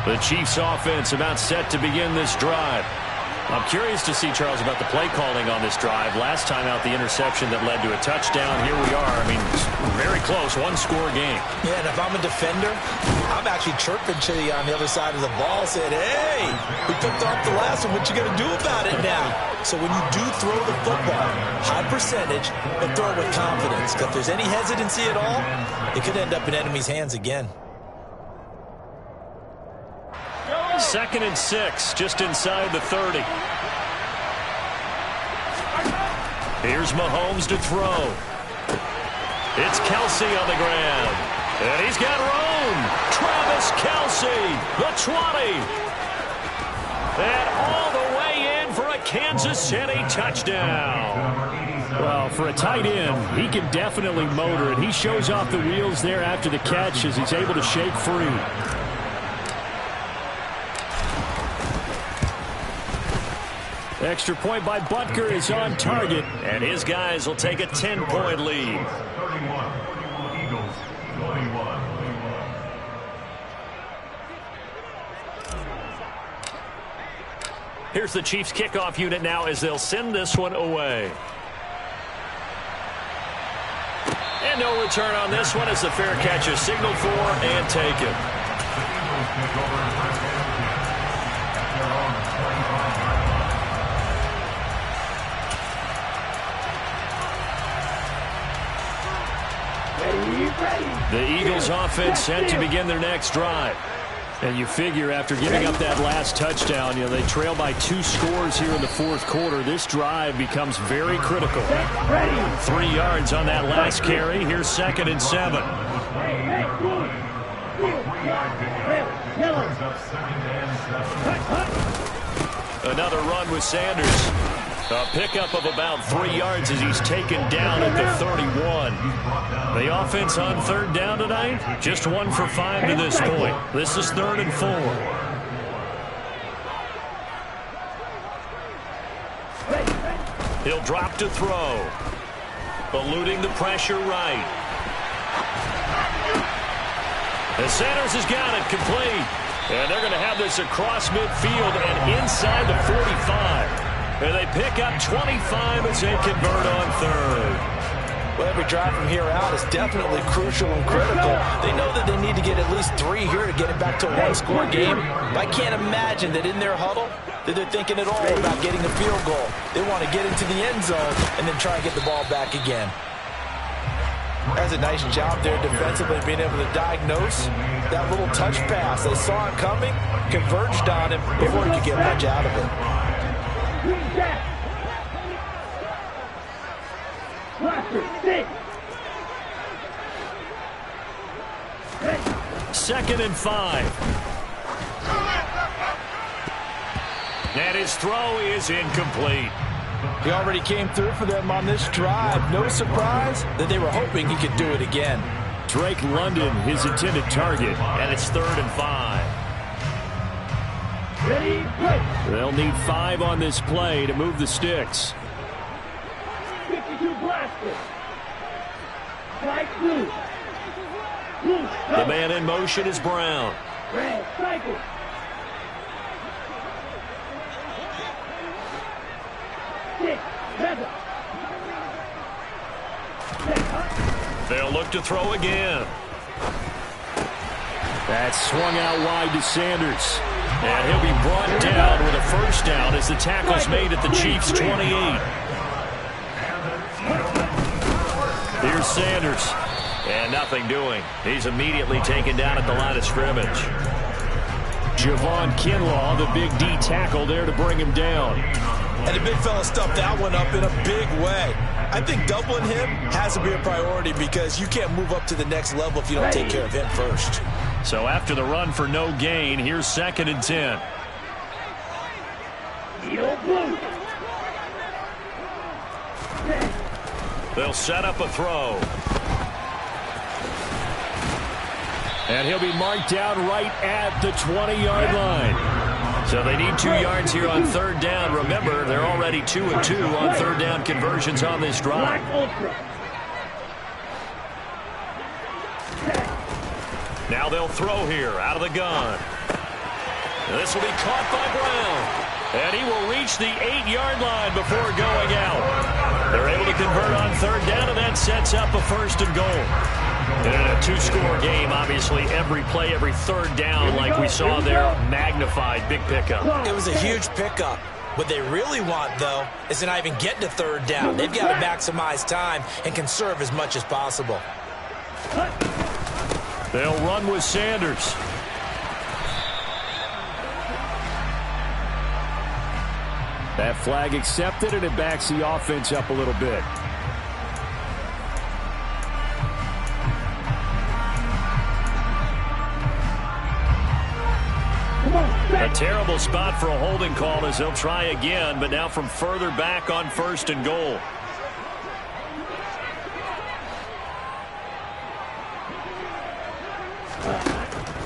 The Chiefs offense about set to begin this drive. I'm curious to see, Charles, about the play calling on this drive. Last time out, the interception that led to a touchdown. Here we are. I mean, very close, one-score game. Yeah, and if I'm a defender, I'm actually chirping to you on the other side of the ball, saying, hey, we picked off the last one. What you going to do about it now? So when you do throw the football, high percentage, but throw it with confidence. Because if there's any hesitancy at all, it could end up in enemy's hands again. 2nd and 6, just inside the 30. Here's Mahomes to throw. It's Kelce on the ground. And he's got room. Travis Kelce, the 20. And all the way in for a Kansas City touchdown. Well, for a tight end, he can definitely motor it. He shows off the wheels there after the catch as he's able to shake free. Extra point by Butker is on target. And his guys will take a 10-point lead. Here's the Chiefs kickoff unit now as they'll send this one away. And no return on this one as the fair catch is signaled for and taken. The Eagles offense set to begin their next drive. And you figure after giving up that last touchdown, they trail by 2 scores here in the 4th quarter. This drive becomes very critical. 3 yards on that last carry. Here's 2nd and 7. Another run with Sanders. A pickup of about 3 yards as he's taken down at the 31. The offense on 3rd down tonight, just 1 for 5 to this point. This is 3rd and 4. He'll drop to throw. Eluding the pressure right. And Sanders has got it complete. And they're going to have this across midfield and inside the 45. And they pick up 25 as they convert on 3rd. Well, every drive from here out is definitely crucial and critical. They know that they need to get at least 3 here to get it back to a one-score game. But I can't imagine that in their huddle that they're thinking at all about getting a field goal. They want to get into the end zone and then try and get the ball back again. That's a nice job there defensively, being able to diagnose that little touch pass. They saw it coming, converged on him before he could get much out of it. 2nd and 5. And his throw is incomplete. He already came through for them on this drive. No surprise that they were hoping he could do it again. Drake London, his intended target. And it's 3rd and 5. They'll need 5 on this play to move the sticks. 52 blaster. Strike blue. The man in motion is Brown. Red cycle. Feather. They'll look to throw again. That's swung out wide to Sanders. And he'll be brought down with a first down as the tackle's made at the Chiefs' 28. Here's Sanders. And nothing doing. He's immediately taken down at the line of scrimmage. Javon Kinlaw, the big D tackle there to bring him down. And the big fella stuffed that one up in a big way. I think doubling him has to be a priority because you can't move up to the next level if you don't take care of him first. So after the run for no gain, here's 2nd and 10. They'll set up a throw. And he'll be marked down right at the 20-yard line. So they need 2 yards here on 3rd down. Remember, they're already 2 of 2 on 3rd down conversions on this drive. Now they'll throw here out of the gun. This will be caught by Brown. And he will reach the 8-yard line before going out. They're able to convert on 3rd down, and that sets up a 1st and goal. And in a 2-score game, obviously, every play, every 3rd down, like we saw there, magnified, big pickup. It was a huge pickup. What they really want, though, is to not even get to 3rd down. They've got to maximize time and conserve as much as possible. They'll run with Sanders. That flag accepted, and it backs the offense up a little bit. A terrible spot for a holding call as they'll try again, but now from further back on 1st and goal.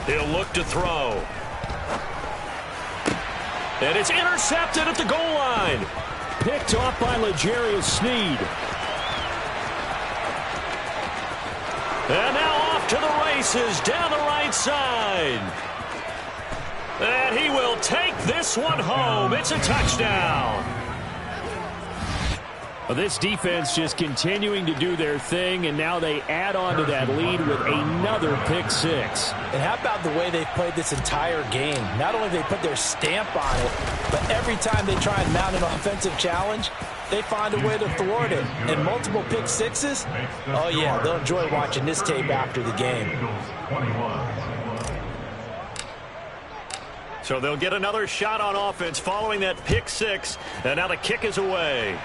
He'll look to throw. And it's intercepted at the goal line. Picked off by L'Jarius Sneed. And now off to the races down the right side. And he will take this one home. It's a touchdown. Well, this defense just continuing to do their thing, and now they add on to that lead with another pick six. And how about the way they've played this entire game? Not only have they put their stamp on it, but every time they try and mount an offensive challenge, they find a way to thwart it. And multiple pick sixes? Oh, yeah, they'll enjoy watching this tape after the game. So they'll get another shot on offense following that pick six, and now the kick is away.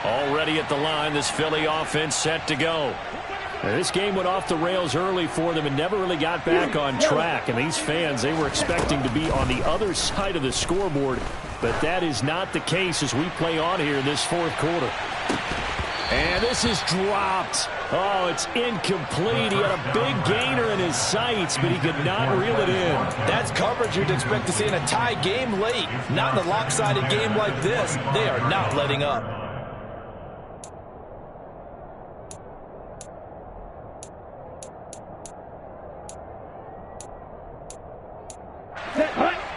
Already at the line, this Philly offense set to go. Now, this game went off the rails early for them and never really got back on track. And these fans, they were expecting to be on the other side of the scoreboard. But that is not the case as we play on here in this 4th quarter. And this is dropped. Oh, it's incomplete. He had a big gainer in his sights, but he could not reel it in. That's coverage you'd expect to see in a tie game late. Not in a lopsided game like this. They are not letting up.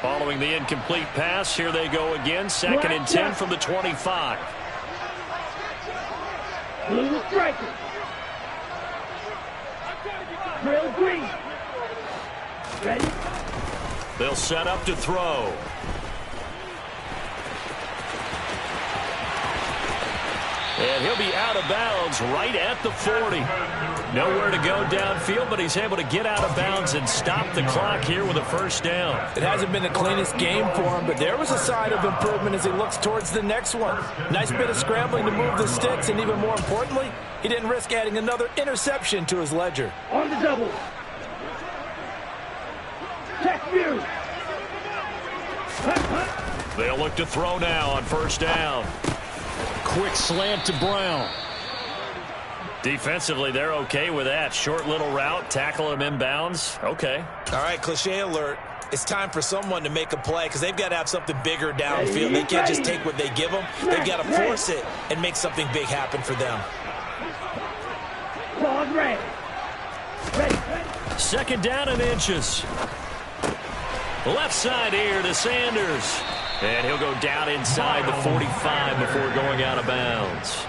Following the incomplete pass, here they go again. 2nd and 10 from the 25. Blue striker. Drill green. Ready? They'll set up to throw. And he'll be out of bounds right at the 40. Nowhere to go downfield, but he's able to get out of bounds and stop the clock here with a 1st down. It hasn't been the cleanest game for him, but there was a sign of improvement as he looks towards the next one. Nice bit of scrambling to move the sticks, and even more importantly, he didn't risk adding another interception to his ledger. On the double. Check view. They'll look to throw now on 1st down. Quick slant to Brown. Defensively, they're okay with that. Short little route, tackle him inbounds. Okay. All right, cliche alert. it's time for someone to make a play because they've got to have something bigger downfield. They can't just take what they give them. They've got to force it and make something big happen for them. Claws ready. Ready. Second down and inches. Left side here to Sanders. And he'll go down inside the 45 before going out of bounds.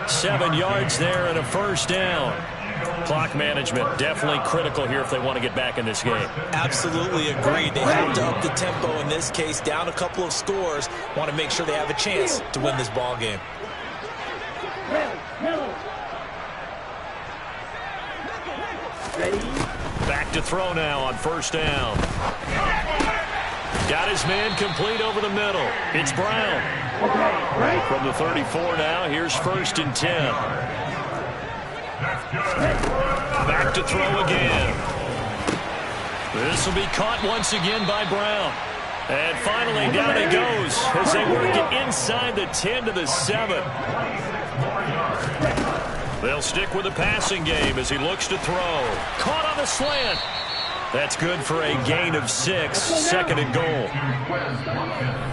7 yards there and a first down. Clock management definitely critical here if they want to get back in this game. Absolutely agreed. They have to up the tempo in this case, down a couple of scores. Want to make sure they have a chance to win this ball game. Ready. Back to throw now on first down. Got his man complete over the middle. It's Brown. Okay, right. From the 34 now, here's first and 10. Back to throw again. This will be caught once again by Brown. And finally down he goes as they work it inside the 10 to the 7. They'll stick with the passing game as he looks to throw. Caught on the slant. That's good for a gain of 6, second and goal.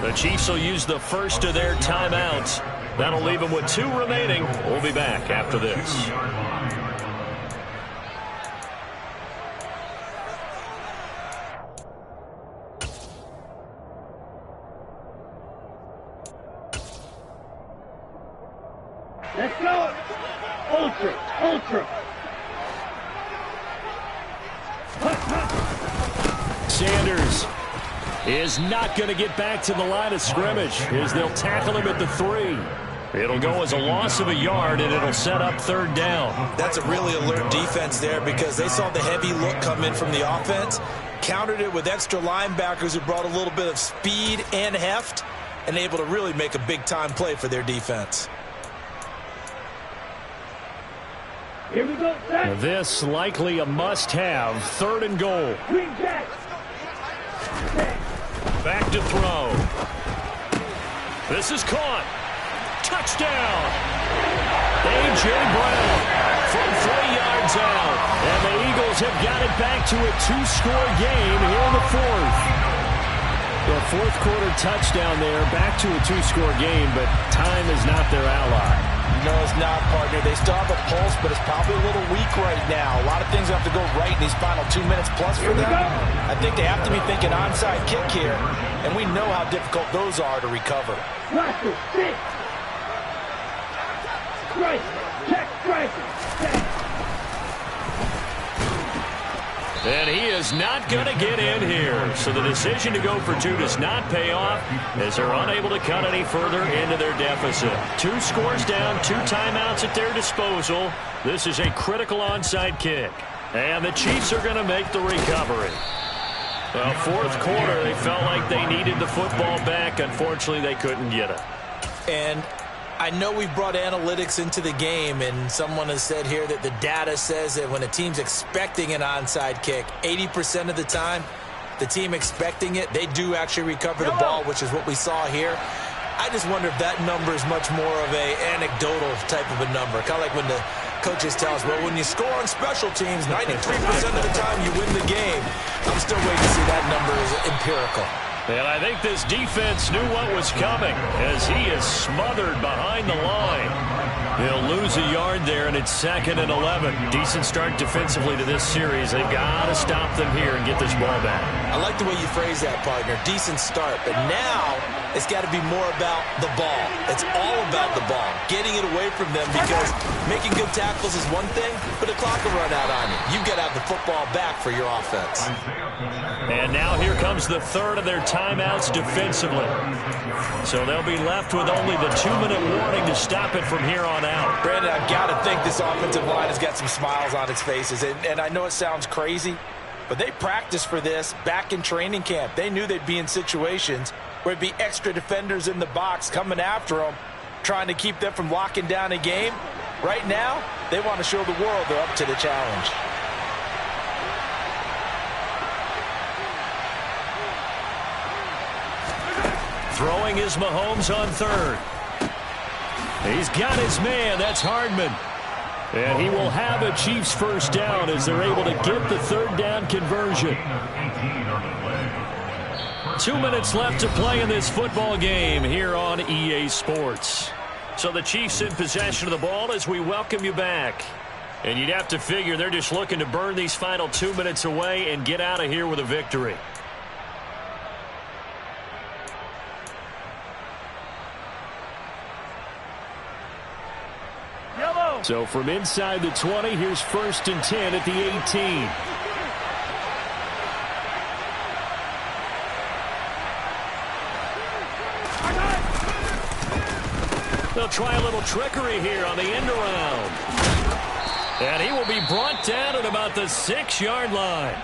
The Chiefs will use the first of their timeouts. That'll leave them with 2 remaining. We'll be back after this. Let's go. Ultra. Sanders is not going to get back to the line of scrimmage as they'll tackle him at the 3. It'll go as a loss of a yard, and it'll set up third down. That's a really alert defense there because they saw the heavy look come in from the offense, countered it with extra linebackers who brought a little bit of speed and heft, and able to really make a big-time play for their defense. Here we go, set. This likely a must-have, third and goal. Green jack. Back to throw. This is caught. Touchdown. A.J. Brown from 3 yards out. And the Eagles have got it back to a 2-score game here in the 4th. The fourth quarter touchdown there, back to a 2-score game, but time is not their ally. No, it's not, partner. They still have a pulse, but it's probably a little weak right now. A lot of things have to go right in these final 2 minutes plus for them. I think they have to be thinking onside kick here, and we know how difficult those are to recover. Russell, 6. Strike. Check, strike. And he is not going to get in here. So the decision to go for 2 does not pay off as they're unable to cut any further into their deficit. 2 scores down, 2 timeouts at their disposal. This is a critical onside kick. And the Chiefs are going to make the recovery. Well, fourth quarter, they felt like they needed the football back. Unfortunately, they couldn't get it. And I know we brought analytics into the game, and someone has said here that the data says that when a team's expecting an onside kick, 80% of the time, the team expecting it, they do actually recover the ball, which is what we saw here. I just wonder if that number is much more of a anecdotal type of a number. Kind of like when the coaches tell us, well, when you score on special teams, 93% of the time you win the game. I'm still waiting to see that number is empirical. And I think this defense knew what was coming as he is smothered behind the line. He'll lose a yard there, and it's 2nd and 11. Decent start defensively to this series. They've got to stop them here and get this ball back. I like the way you phrase that, partner. Decent start. But now it's got to be more about the ball. It's all about the ball. Getting it away from them because making good tackles is one thing, but the clock will run out on you. You've got to have the football back for your offense. And now here comes the third of their timeouts defensively. So they'll be left with only the 2-minute warning to stop it from here on out. Brandon, I've got to think this offensive line has got some smiles on its faces. And I know it sounds crazy, but they practiced for this back in training camp. They knew they'd be in situations where it'd be extra defenders in the box coming after them, trying to keep them from locking down a game. Right now, they want to show the world they're up to the challenge. Throwing is Mahomes on third. He's got his man. That's Hardman. And he will have a Chiefs first down as they're able to get the third down conversion. 2 minutes left to play in this football game here on EA Sports. So the Chiefs in possession of the ball as we welcome you back. And you'd have to figure they're just looking to burn these final 2 minutes away and get out of here with a victory. So from inside the 20, here's 1st and 10 at the 18. They'll try a little trickery here on the end around. And he will be brought down at about the 6-yard line.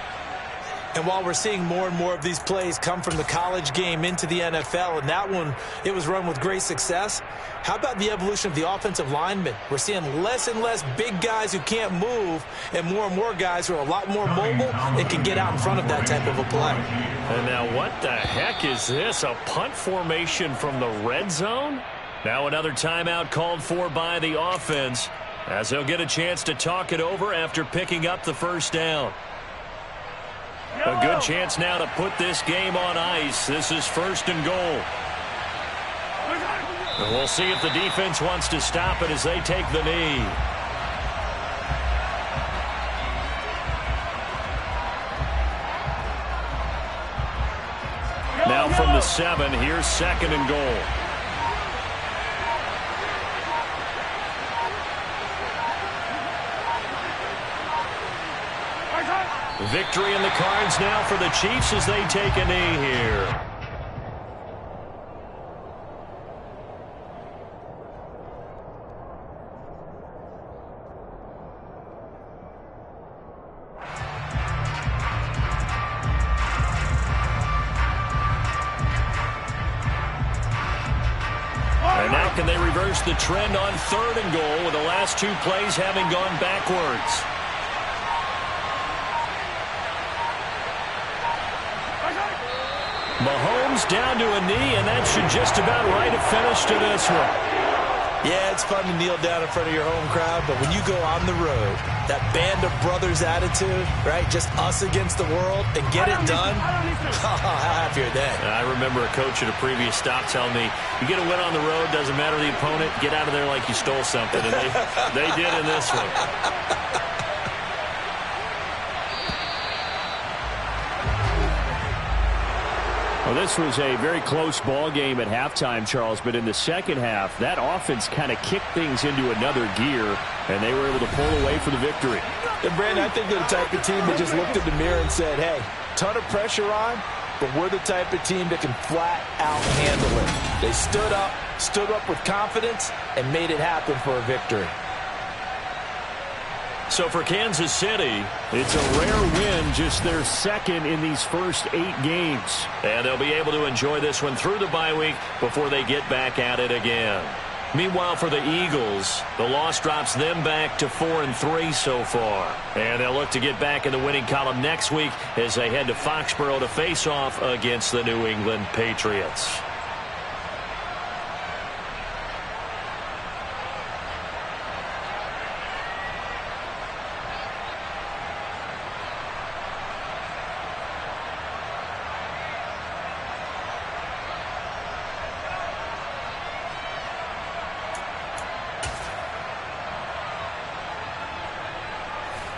And while we're seeing more and more of these plays come from the college game into the NFL, and that one, it was run with great success, how about the evolution of the offensive linemen? We're seeing less and less big guys who can't move and more guys who are a lot more mobile and can get out in front of that type of a play. And now what the heck is this? A punt formation from the red zone? Now another timeout called for by the offense as they'll get a chance to talk it over after picking up the first down. A good chance now to put this game on ice. This is 1st and goal. And we'll see if the defense wants to stop it as they take the knee. Now from the 7, here's 2nd and goal. Victory in the cards now for the Chiefs as they take a knee here. And now can they reverse the trend on 3rd and goal with the last 2 plays having gone backwards? Mahomes down to a knee, and that should just about write a finish to this one. Yeah, it's fun to kneel down in front of your home crowd, but when you go on the road, that band of brothers attitude, right, just us against the world, and get it done, how happy are they? I remember a coach at a previous stop telling me, you get a win on the road, doesn't matter the opponent, get out of there like you stole something, and they did in this one. Well, this was a very close ball game at halftime, Charles, but in the second half, that offense kind of kicked things into another gear, and they were able to pull away for the victory. And, Brandon, I think they're the type of team that just looked in the mirror and said, hey, ton of pressure on, but we're the type of team that can flat out handle it. They stood up with confidence, and made it happen for a victory. So for Kansas City, it's a rare win, just their 2nd in these first 8 games. And they'll be able to enjoy this one through the bye week before they get back at it again. Meanwhile, for the Eagles, the loss drops them back to 4-3 so far. And they'll look to get back in the winning column next week as they head to Foxborough to face off against the New England Patriots.